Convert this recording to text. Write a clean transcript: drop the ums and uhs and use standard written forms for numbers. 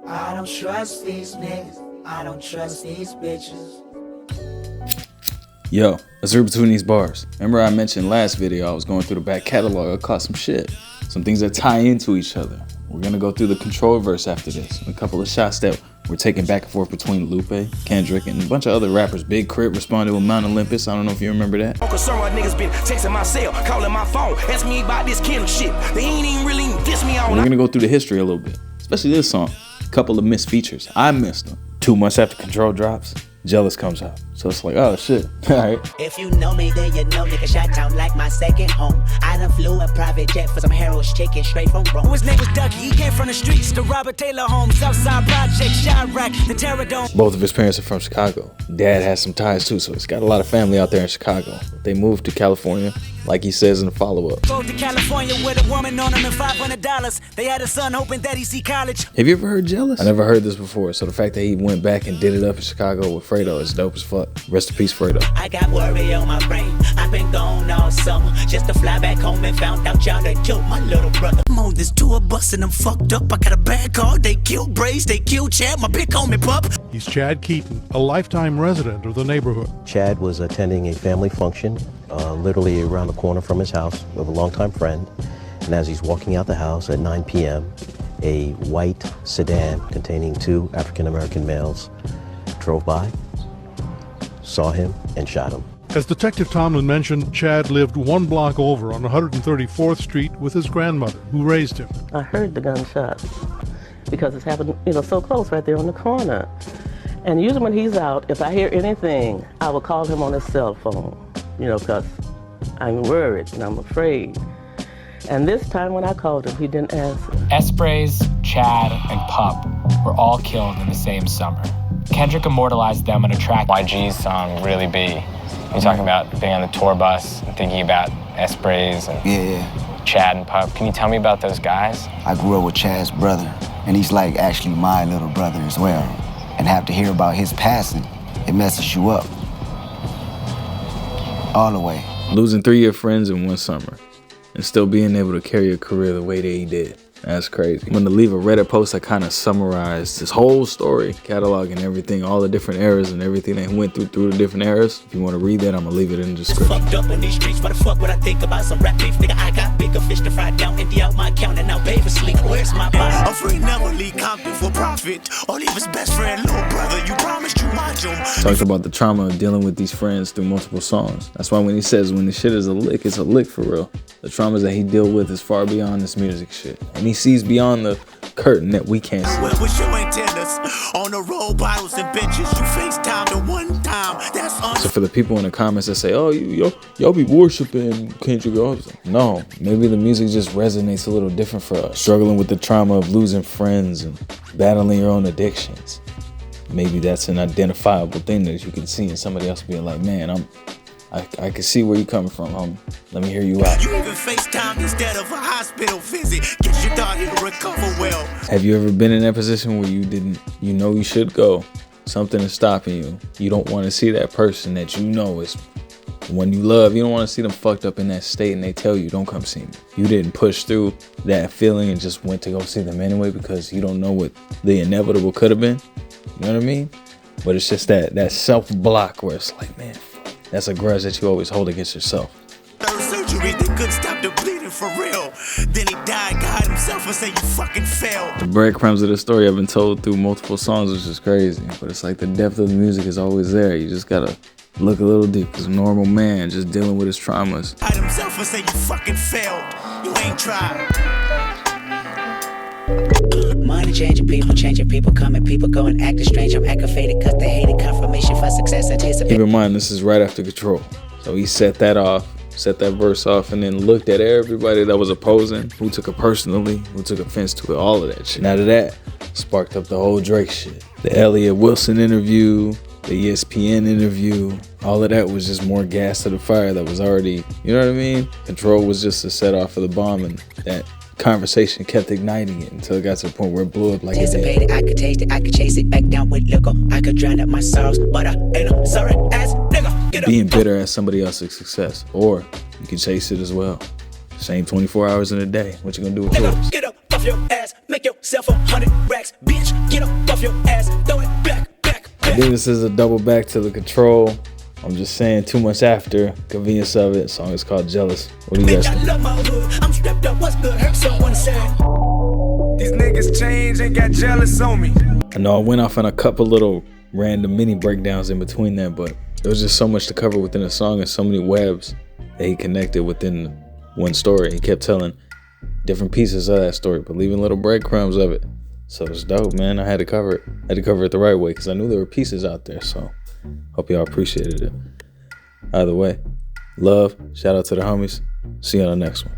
I don't trust these niggas. I don't trust these bitches. Yo, let's read between these bars. Remember I mentioned last video I was going through the back catalog. I caught some shit. Some things that tie into each other. We're gonna go through the Control verse after this. And a couple of shots that were taken back and forth between Lupe, Kendrick, and a bunch of other rappers. Big Crit responded with Mount Olympus. I don't know if you remember that. I'm concerned why niggas been texting my cell, calling my phone, asking me about this Kendrick shit. They ain't even really diss me on. We're gonna go through the history a little bit, especially this song. A couple of missed features. I missed them. 2 months after Control drops, Jealous comes out. So it's like, oh shit, all right. If you know me, then you know nigga shot town like my second home. I done flew a private jet for some Harold's chicken straight from Rome. His name was Ducky, he came from the streets, the Robert Taylor home, Southside Project, Chirac, the Terror Dome. Both of his parents are from Chicago. Dad has some ties too, so he's got a lot of family out there in Chicago. They moved to California, like he says in the follow-up. Go to California with a woman on him and $500. They had a son hoping that he see college. Have you ever heard Jealous? I never heard this before, so the fact that he went back and did it up in Chicago with Fredo is dope as fuck. Rest in peace, Fredo. I got worry on my brain. I've been gone all summer just to fly back home and found out y'all had killed my little brother. I'm on this tour bus and I'm fucked up. I got a bad car. They killed Brace, they killed Chad, my big homie pup. He's Chad Keaton, a lifetime resident of the neighborhood. Chad was attending a family function literally around the corner from his house with a longtime friend. And as he's walking out the house at 9 p.m., a white sedan containing 2 African-American males drove by, saw him, and shot him. As Detective Tomlin mentioned, Chad lived 1 block over on 134th Street with his grandmother, who raised him. I heard the gunshots because it's happened, so close right there on the corner. And usually when he's out, if I hear anything, I will call him on his cell phone, because I'm worried and I'm afraid. And this time when I called him, he didn't answer. Esprays, Chad, and Pup were all killed in the same summer. Kendrick immortalized them in a track. YG's song, Really Be. You're talking about being on the tour bus and thinking about Esprays and Chad and Pup. Can you tell me about those guys? I grew up with Chad's brother, and he's like actually my little brother as well. And have to hear about his passing, it messes you up. All the way. Losing 3 of your friends in 1 summer and still being able to carry a career the way that he did. That's crazy. I'm gonna leave a Reddit post that kind of summarized this whole story, cataloging everything, all the different eras and everything they went through the different eras. If you want to read that, I'm gonna leave it in the description. Fucked up in these streets, what the fuck would I think about some rap beef? Nigga, I got bigger fish to fry down, empty out my account and now pay for sleep. Where's my body? I'm free, never leave Compton for profit. Or leave his best friend, little brother. You promised you my doom. Talked about the trauma of dealing with these friends through multiple songs. That's why when he says when the shit is a lick, it's a lick for real. The traumas that he deal with is far beyond this music shit. And he sees beyond the curtain that we can't see. Well, with your antennas on the road, bottles and bitches, you FaceTime the one time. That's So for the people in the comments that say, oh, y'all be worshiping Kendrick, I was like, no, maybe the music just resonates a little different for us. Struggling with the trauma of losing friends and battling your own addictions. Maybe that's an identifiable thing that you can see in somebody else being like, man, I can see where you're coming from, homie. Let me hear you out. You even FaceTime instead of a hospital visit. Guess you thought he'll recover well. Have you ever been in that position where you know you should go? Something is stopping you. You don't want to see that person that you know is one you love. You don't want to see them fucked up in that state and they tell you, don't come see me. You didn't push through that feeling and just went to go see them anyway because you don't know what the inevitable could have been. You know what I mean? But it's just that self-block where it's like, man, that's a grudge that you always hold against yourself. Surgery, they couldn't stop the bleeding for real. Then he died, God himself, and said you fucking failed. The breadcrumbs of the story have been told through multiple songs, which is crazy. But it's like the depth of the music is always there. You just gotta look a little deep. Cause a normal man just dealing with his traumas. God himself and say you fucking failed. You ain't tried. Money changing people coming, people going acting strange. I'm aggravated cause they hated confirmation for success. Keep in mind, this is right after Control. So he set that verse off, and then looked at everybody that was opposing, who took it personally, who took offense to it, all of that shit. And out of that, sparked up the whole Drake shit. The Elliott Wilson interview, the ESPN interview, all of that was just more gas to the fire that was already, you know what I mean? Control was just a set off for the bomb, and that conversation kept igniting it until it got to the point where it blew up like it did. I could taste it, I could chase it back down with liquor. I could drown out my sorrows, but I ain't a sorry ass nigga. Being bitter at somebody else's success, or you can chase it as well. Same 24 hours in a day. What you gonna do with yours? Get up off your ass, make yourself 100 racks, bitch. Get off your ass, throw it back. I think this is a double back to the Control. I'm just saying 2 months after, convenience of it. Song is called Jealous. What do you guys Bitch, I think? love my hood. I'm strapped up, what's good? Hurt someone sad. These niggas change and got jealous on me. I know I went off on a couple little random mini breakdowns in between that, but there was just so much to cover within the song and so many webs that he connected within one story. He kept telling different pieces of that story, but leaving little breadcrumbs of it. So it's dope, man. I had to cover it. I had to cover it the right way because I knew there were pieces out there. So hope y'all appreciated it. Either way, love. Shout out to the homies. See you on the next one.